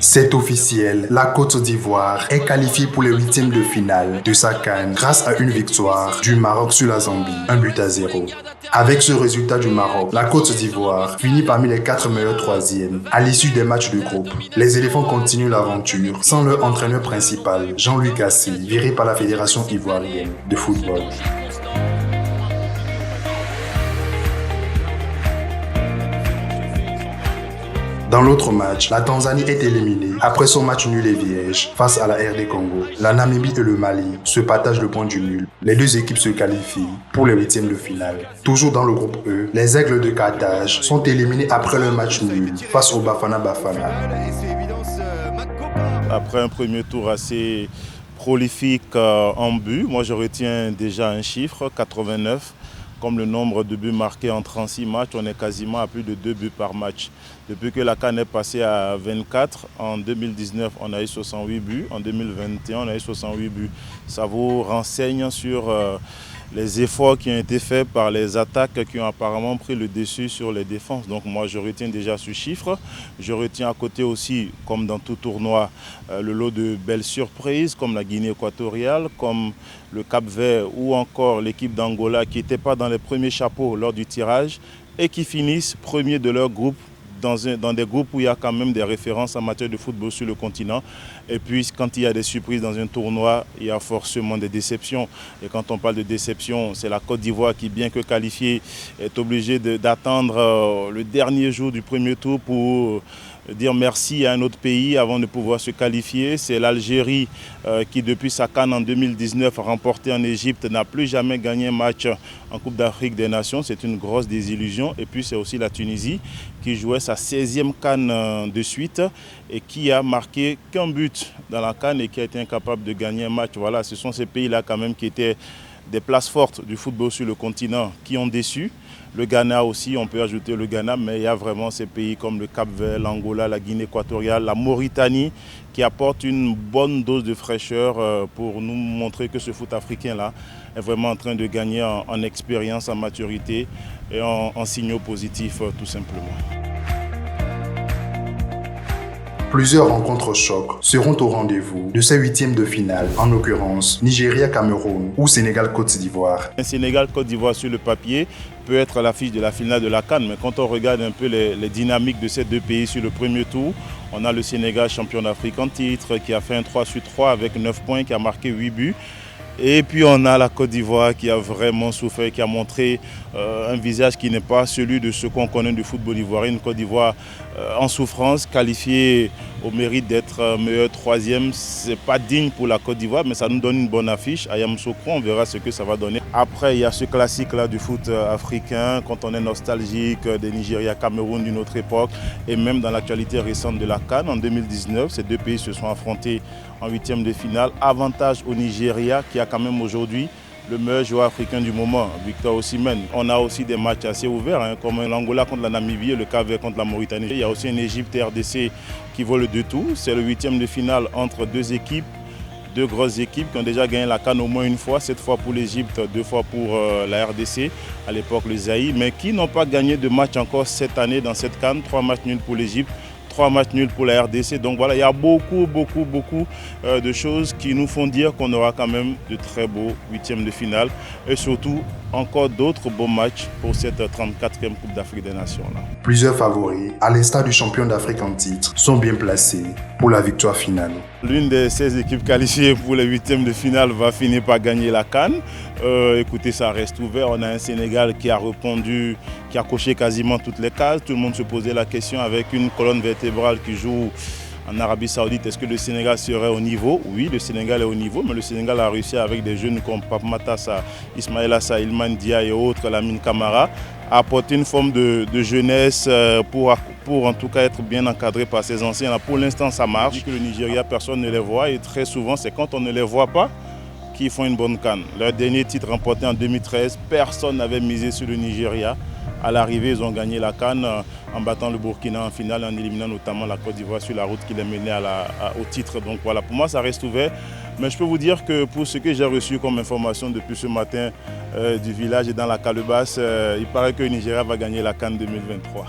C'est officiel, la Côte d'Ivoire est qualifiée pour les huitièmes de finale de sa CAN grâce à une victoire du Maroc sur la Zambie, 1-0. Avec ce résultat du Maroc, la Côte d'Ivoire finit parmi les 4 meilleurs troisièmes à l'issue des matchs de groupe. Les éléphants continuent l'aventure sans leur entraîneur principal, Jean-Louis Gassi, viré par la Fédération ivoirienne de football. Dans l'autre match, la Tanzanie est éliminée après son match nul et vierge face à la RD Congo. La Namibie et le Mali se partagent le point du nul. Les deux équipes se qualifient pour les huitièmes de finale. Toujours dans le groupe E, les Aigles de Carthage sont éliminés après leur match nul face au Bafana Bafana. Après un premier tour assez prolifique en but, moi je retiens déjà un chiffre, 89. Comme le nombre de buts marqués en 36 matchs, on est quasiment à plus de 2 buts par match. Depuis que la CAN est passée à 24, en 2019, on a eu 68 buts. En 2021, on a eu 68 buts. Ça vous renseigne sur les efforts qui ont été faits par les attaques qui ont apparemment pris le dessus sur les défenses. Donc moi, je retiens déjà ce chiffre. Je retiens à côté aussi, comme dans tout tournoi, le lot de belles surprises, comme la Guinée équatoriale, comme le Cap-Vert ou encore l'équipe d'Angola qui n'était pas dans les premiers chapeaux lors du tirage et qui finissent premiers de leur groupe dans des groupes où il y a quand même des références en matière de football sur le continent. Et puis quand il y a des surprises dans un tournoi, il y a forcément des déceptions. Et quand on parle de déception, c'est la Côte d'Ivoire qui, bien que qualifiée, est obligée d'attendre le dernier jour du premier tour pour dire merci à un autre pays avant de pouvoir se qualifier. C'est l'Algérie qui, depuis sa CAN en 2019, remportée en Égypte, n'a plus jamais gagné un match en Coupe d'Afrique des Nations. C'est une grosse désillusion. Et puis c'est aussi la Tunisie qui jouait sa 16e CAN de suite et qui a marqué qu'un but dans la CAN et qui a été incapable de gagner un match. Voilà, ce sont ces pays-là quand même qui étaient des places fortes du football sur le continent qui ont déçu. Le Ghana aussi, on peut ajouter le Ghana, mais il y a vraiment ces pays comme le Cap-Vert, l'Angola, la Guinée équatoriale, la Mauritanie qui apportent une bonne dose de fraîcheur pour nous montrer que ce foot africain-là est vraiment en train de gagner en expérience, en maturité et en signaux positifs tout simplement. Plusieurs rencontres chocs seront au rendez-vous de ces huitièmes de finale, en l'occurrence Nigeria-Cameroun ou Sénégal-Côte d'Ivoire. Un Sénégal-Côte d'Ivoire sur le papier peut être l'affiche de la finale de la CAN, mais quand on regarde un peu les dynamiques de ces deux pays sur le premier tour, on a le Sénégal champion d'Afrique en titre qui a fait un 3-3 avec 9 points, qui a marqué 8 buts. Et puis on a la Côte d'Ivoire qui a vraiment souffert, qui a montré un visage qui n'est pas celui de ce qu'on connaît du football ivoirien. Une Côte d'Ivoire en souffrance, qualifiée au mérite d'être meilleur troisième. Ce n'est pas digne pour la Côte d'Ivoire, mais ça nous donne une bonne affiche. À Yamoussoukro, on verra ce que ça va donner. Après, il y a ce classique-là du foot africain, quand on est nostalgique des Nigeria-Cameroun d'une autre époque, et même dans l'actualité récente de la CAN en 2019, ces deux pays se sont affrontés en huitième de finale. Avantage au Nigeria qui a quand même aujourd'hui le meilleur joueur africain du moment, Victor Osimhen. On a aussi des matchs assez ouverts, comme l'Angola contre la Namibie et le Cap-Vert contre la Mauritanie. Il y a aussi un Égypte et RDC qui vaut le deux tout. C'est le huitième de finale entre deux équipes, deux grosses équipes qui ont déjà gagné la CAN au moins une fois, cette fois pour l'Égypte, 2 fois pour la RDC, à l'époque le Zaïre, mais qui n'ont pas gagné de match encore cette année dans cette CAN. 3 matchs nuls pour l'Égypte, 3 matchs nuls pour la RDC. Donc voilà, il y a beaucoup de choses qui nous font dire qu'on aura quand même de très beaux huitièmes de finale et surtout encore d'autres beaux matchs pour cette 34e Coupe d'Afrique des Nations là. Plusieurs favoris, à l'instar du champion d'Afrique en titre, sont bien placés pour la victoire finale. L'une des 16 équipes qualifiées pour les huitièmes de finale va finir par gagner la CAN. Écoutez, ça reste ouvert. On a un Sénégal qui a répondu, qui a coché quasiment toutes les cases. Tout le monde se posait la question avec une colonne vertébrale qui joue en Arabie Saoudite. Est-ce que le Sénégal serait au niveau? Oui, le Sénégal est au niveau, mais le Sénégal a réussi avec des jeunes comme Pape Matassa, Ismaïla Sarr, Iliman Dia et autres, Lamine Camara, à apporter une forme de jeunesse pour en tout cas être bien encadré par ses anciens. Pour l'instant, ça marche. Le Nigeria, personne ne les voit et très souvent, c'est quand on ne les voit pas qu'ils font une bonne CAN. Leur dernier titre remporté en 2013, personne n'avait misé sur le Nigeria. À l'arrivée, ils ont gagné la CAN en battant le Burkina en finale, en éliminant notamment la Côte d'Ivoire sur la route qui les menait au titre. Donc voilà, pour moi, ça reste ouvert. Mais je peux vous dire que pour ce que j'ai reçu comme information depuis ce matin du village et dans la calebasse, il paraît que le Nigeria va gagner la CAN 2023.